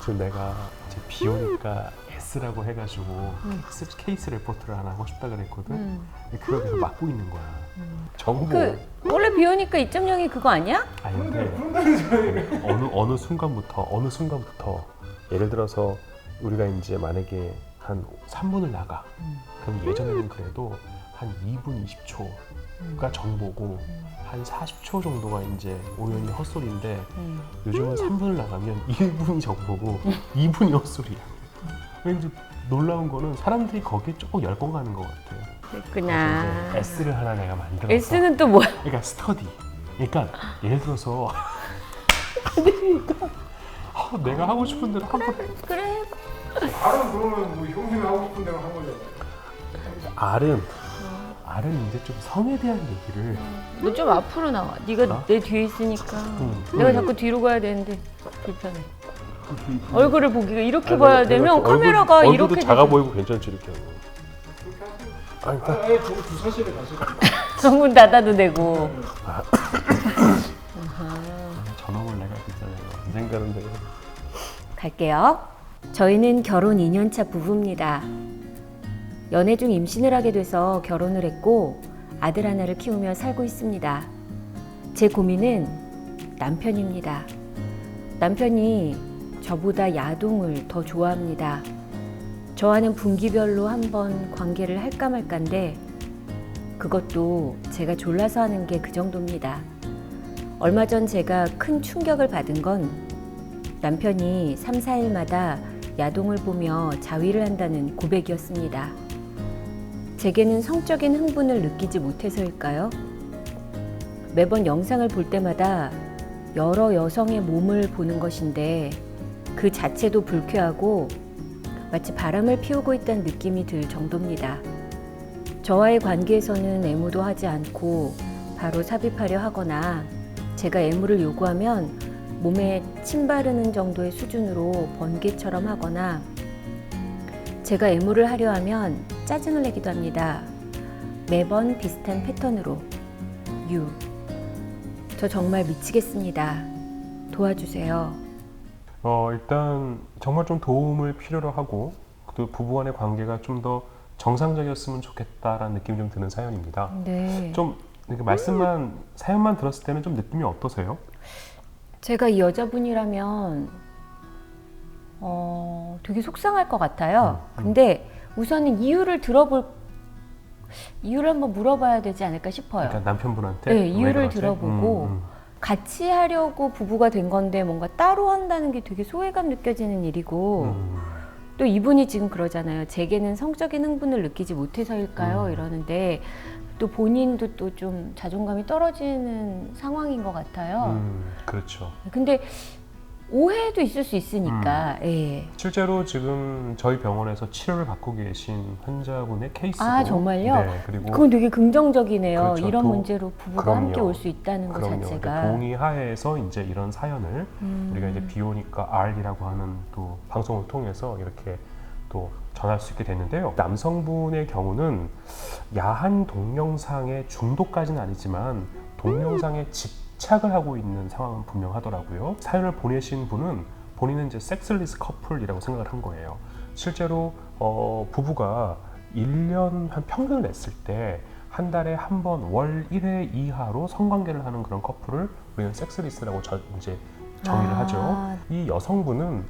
그래서 내가 이제 비 오니까 S라고 해가지고 케이스 레포트를 하나 하고 싶다 그랬거든. 그걸 계속 맡고 있는 거야. 정보. 원래 비 오니까 2.0이 그거 아니야? 아니 근데 어느 순간부터 예를 들어서 우리가 이제 만약에 한 3분을 나가. 그럼 예전에는 그래도 한 2분 20초가 정보고 한 40초 정도가 이제 우연히 헛소리인데 요즘은 3분을 나가면 1분이 정보고 2분이 헛소리야. 왠지 놀라운 거는 사람들이 거기에 조금 열광 가는 것 같아요. 그렇구나. S를 하나 내가 만들어서. S는 또 뭐야? 그러니까 스터디. 그러니까 예를 들어서 내가 하고 싶은 대로 한번. 그래. R은 그러면 뭐 형님이 하고 싶은 대로 한 거잖아요. R은 이제 좀 성에 대한 얘기를. 너 좀 앞으로 나와. 네가 나? 내 뒤에 있으니까. 내가 자꾸 뒤로 가야 되는데 불편해. 얼굴을 보기가 이렇게 봐야 되면 카메라가 얼굴도 이렇게 작아 되잖아. 보이고 괜찮지 이렇게 하고. 아니, 아예 저거 주사실에 가시고. 정문 닫아도 되고. 저놈을 내가 진짜 언젠가는 내가. 갈게요. 저희는 결혼 2년차 부부입니다. 연애 중 임신을 하게 돼서 결혼을 했고 아들 하나를 키우며 살고 있습니다. 제 고민은 남편입니다. 남편이 저보다 야동을 더 좋아합니다. 저와는 분기별로 한번 관계를 할까 말까인데 그것도 제가 졸라서 하는 게 그 정도입니다. 얼마 전 제가 큰 충격을 받은 건 남편이 3, 4일마다 야동을 보며 자위를 한다는 고백이었습니다. 제게는 성적인 흥분을 느끼지 못해서일까요? 매번 영상을 볼 때마다 여러 여성의 몸을 보는 것인데 그 자체도 불쾌하고 마치 바람을 피우고 있다는 느낌이 들 정도입니다. 저와의 관계에서는 애무도 하지 않고 바로 삽입하려 하거나 제가 애무를 요구하면 몸에 침 바르는 정도의 수준으로 번개처럼 하거나 제가 애무를 하려 하면 짜증을 내기도 합니다. 매번 비슷한 패턴으로. 저 정말 미치겠습니다. 도와주세요. 일단 정말 좀 도움을 필요로 하고 또 부부간의 관계가 좀 더 정상적이었으면 좋겠다라는 느낌이 좀 드는 사연입니다. 네. 좀 이렇게 사연만 들었을 때는 좀 느낌이 어떠세요? 제가 이 여자분이라면 되게 속상할 것 같아요. 근데 우선은 이유를 한번 물어봐야 되지 않을까 싶어요. 그러니까 남편분한테? 네, 이유를 왜 그러지? 들어보고 같이 하려고 부부가 된 건데 뭔가 따로 한다는 게 되게 소외감 느껴지는 일이고 또 이분이 지금 그러잖아요. 제게는 성적인 흥분을 느끼지 못해서일까요? 이러는데 또 본인도 또 좀 자존감이 떨어지는 상황인 것 같아요. 그렇죠. 근데 오해도 있을 수 있으니까. 예. 실제로 지금 저희 병원에서 치료를 받고 계신 환자분의 케이스고. 아 정말요? 네, 그리고 그건 되게 긍정적이네요. 그렇죠. 이런 문제로 부부가 그럼요. 함께 올 수 있다는 것 그럼요. 자체가. 동의 하에서 이제 이런 사연을 우리가 이제 비오니까 R이라고 하는 또 방송을 통해서 이렇게 또 전할 수 있게 됐는데요. 남성분의 경우는 야한 동영상의 중독까지는 아니지만 동영상에 집착을 하고 있는 상황은 분명하더라고요. 사연을 보내신 분은 본인은 이제 섹슬리스 커플이라고 생각을 한 거예요. 실제로 부부가 1년 한 평균을 냈을 때 한 달에 한 번 월 1회 이하로 성관계를 하는 그런 커플을 우리는 섹스리스라고 이제 정의를 하죠. 이 여성분은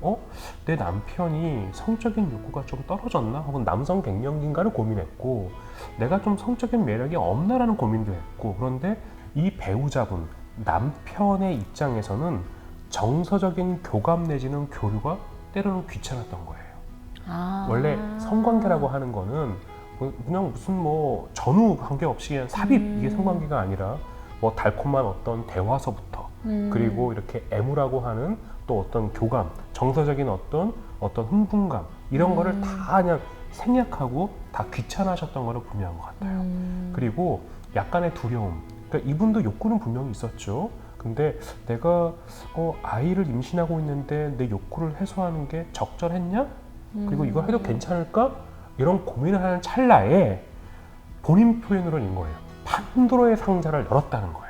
내 남편이 성적인 욕구가 좀 떨어졌나? 혹은 남성 갱년기인가를 고민했고 내가 좀 성적인 매력이 없나라는 고민도 했고 그런데 이 배우자분, 남편의 입장에서는 정서적인 교감 내지는 교류가 때로는 귀찮았던 거예요. 원래 성관계라고 하는 거는 그냥 무슨 뭐 전후 관계없이 그냥 삽입 이게 성관계가 아니라 뭐 달콤한 어떤 대화서부터 그리고 이렇게 애무라고 하는 또 어떤 교감, 정서적인 어떤 흥분감 이런 거를 다 그냥 생략하고 다 귀찮아하셨던 거를 분명한 것 같아요. 그리고 약간의 두려움. 그러니까 이분도 욕구는 분명히 있었죠. 근데 내가 아이를 임신하고 있는데 내 욕구를 해소하는 게 적절했냐? 그리고 이걸 해도 괜찮을까? 이런 고민을 하는 찰나에 본인 표현으로는 이거예요. 판도라의 상자를 열었다는 거예요.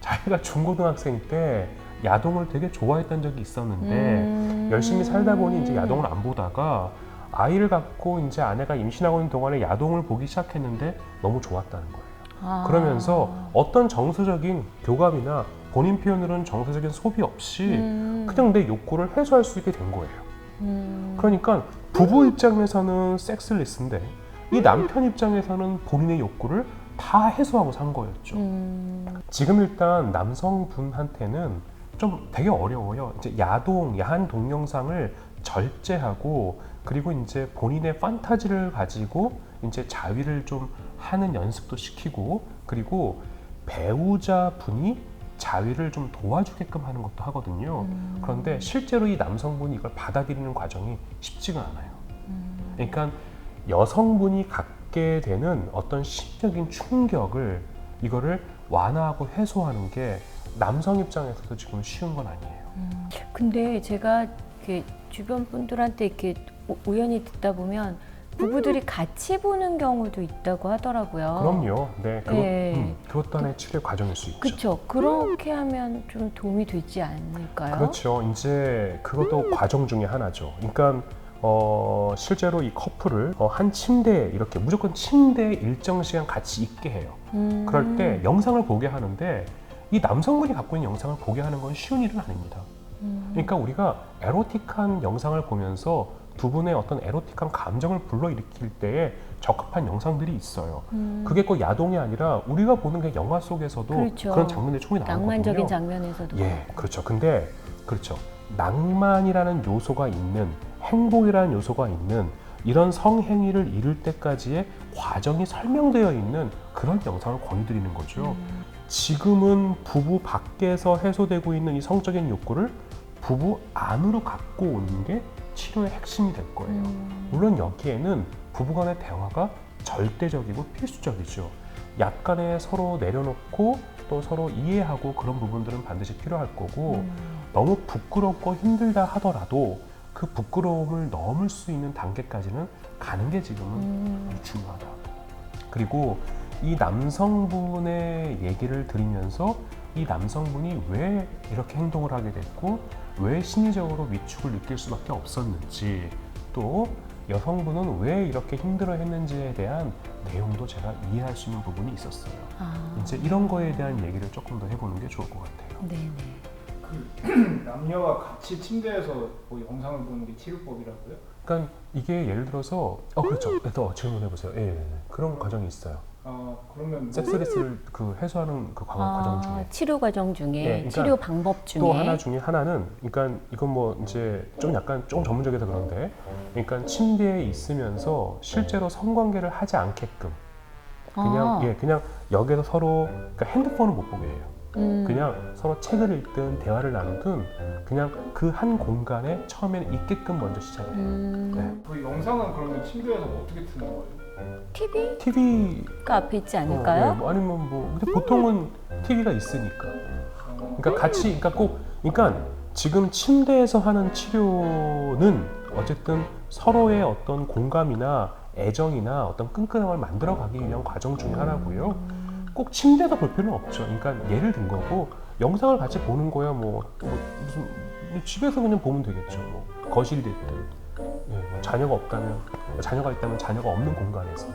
자기가 중고등학생 때 야동을 되게 좋아했던 적이 있었는데 열심히 살다 보니 이제 야동을 안 보다가 아이를 갖고 이제 아내가 임신하고 있는 동안에 야동을 보기 시작했는데 너무 좋았다는 거예요. 그러면서 어떤 정서적인 교감이나 본인 표현으로는 정서적인 소비 없이 그냥 내 욕구를 해소할 수 있게 된 거예요. 그러니까 부부 입장에서는 섹스리스인데 이 남편 입장에서는 본인의 욕구를 다 해소하고 산 거였죠. 지금 일단 남성분한테는 좀 되게 어려워요. 이제 야한 동영상을 절제하고 그리고 이제 본인의 판타지를 가지고 이제 자위를 좀 하는 연습도 시키고 그리고 배우자분이 자위를 좀 도와주게끔 하는 것도 하거든요. 그런데 실제로 이 남성분이 이걸 받아들이는 과정이 쉽지가 않아요. 그러니까 여성분이 갖게 되는 어떤 심적인 충격을 이거를 완화하고 해소하는 게 남성 입장에서도 지금 쉬운 건 아니에요. 근데 제가 이렇게 주변 분들한테 이렇게 우연히 듣다 보면 부부들이 같이 보는 경우도 있다고 하더라고요. 그럼요. 네, 네. 그것도 하나의 치료 과정일 수 있죠. 그렇죠. 그렇게 하면 좀 도움이 되지 않을까요? 그렇죠. 이제 그것도 과정 중에 하나죠. 그러니까 실제로 이 커플을 한 침대에 이렇게 무조건 침대에 일정 시간 같이 있게 해요. 그럴 때 영상을 보게 하는데 이 남성분이 갖고 있는 영상을 보게 하는 건 쉬운 일은 아닙니다. 그러니까 우리가 에로틱한 영상을 보면서 두 분의 어떤 에로틱한 감정을 불러일으킬 때에 적합한 영상들이 있어요. 그게 꼭 야동이 아니라 우리가 보는 게 영화 속에서도 그렇죠. 그런 장면들이 충분히 나오거든요. 낭만적인 장면에서도 예, 그렇죠. 근데 그렇죠. 낭만이라는 요소가 있는 행복이라는 요소가 있는 이런 성행위를 이룰 때까지의 과정이 설명되어 있는 그런 영상을 권유드리는 거죠. 지금은 부부 밖에서 해소되고 있는 이 성적인 욕구를 부부 안으로 갖고 오는 게 치료의 핵심이 될 거예요. 물론 여기에는 부부간의 대화가 절대적이고 필수적이죠. 약간의 서로 내려놓고 또 서로 이해하고 그런 부분들은 반드시 필요할 거고 너무 부끄럽고 힘들다 하더라도 그 부끄러움을 넘을 수 있는 단계까지는 가는 게 지금은 중요하다. 그리고 이 남성분의 얘기를 들으면서 이 남성분이 왜 이렇게 행동을 하게 됐고 왜 심리적으로 위축을 느낄 수밖에 없었는지 또 여성분은 왜 이렇게 힘들어 했는지에 대한 내용도 제가 이해할 수 있는 부분이 있었어요. 이제 이런 거에 대한 얘기를 조금 더 해보는 게 좋을 것 같아요. 네네. 그 남녀가 같이 침대에서 뭐 영상을 보는 게 치료법이라고요? 그러니까 이게 예를 들어서 그렇죠. 더 질문해 보세요. 예, 그런 과정이 있어요. 그러면 뭐 섹스리스를 그 해소하는 그 과정 중에 치료 과정 중에 네, 그러니까 치료 방법 중에 또 하나 중에 하나는 그러니까 이건 뭐 이제 좀 약간 좀 전문적이어서 그런데 그러니까 침대에 있으면서 실제로 성관계를 하지 않게끔 그냥 여기서 서로 그러니까 핸드폰을 못 보게 해요. 그냥 서로 책을 읽든 대화를 나누든 그냥 그 한 공간에 처음에는 있게끔 먼저 시작을 해요. 네. 그 영상은 그러면 침대에서 어떻게 트는 거예요? TV가 앞에 있지 않을까요? 네, 뭐 아니면 뭐 근데 보통은 TV가 있으니까. 그러니까 같이 그러니까 지금 침대에서 하는 치료는 어쨌든 서로의 어떤 공감이나 애정이나 어떤 끈끈함을 만들어가기 위한 과정 중에 하나고요. 꼭 침대에서 볼 필요는 없죠. 그러니까 예를 든 거고 영상을 같이 보는 거야 뭐 무슨 집에서 그냥 보면 되겠죠. 뭐 거실이 됐든 자녀가 있다면 자녀가 없는 공간에서.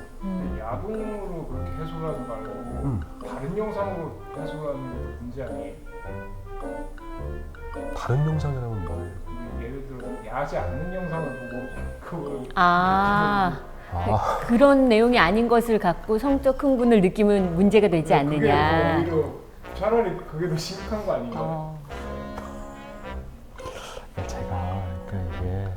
야동으로 그렇게 해소를 하지 말고 다른 영상으로 해소하는 게 문제 아니에요? 다른 영상이라면 뭘? 예를 들어 야하지 않는 영상을 보고 그걸 그런 내용이 아닌 것을 갖고 성적 흥분을 느끼면 문제가 되지 않느냐. 그게 오히려 차라리 그게 더 심각한 거 아닌가요? 이게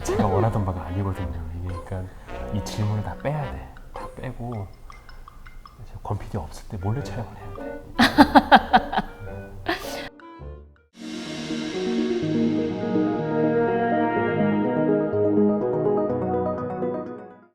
제가 원하던 바가 아니거든요. 이게 그러니까 이 질문을 다 빼야 돼. 다 빼고 권 PD 없을 때 몰래 촬영을 해야 돼.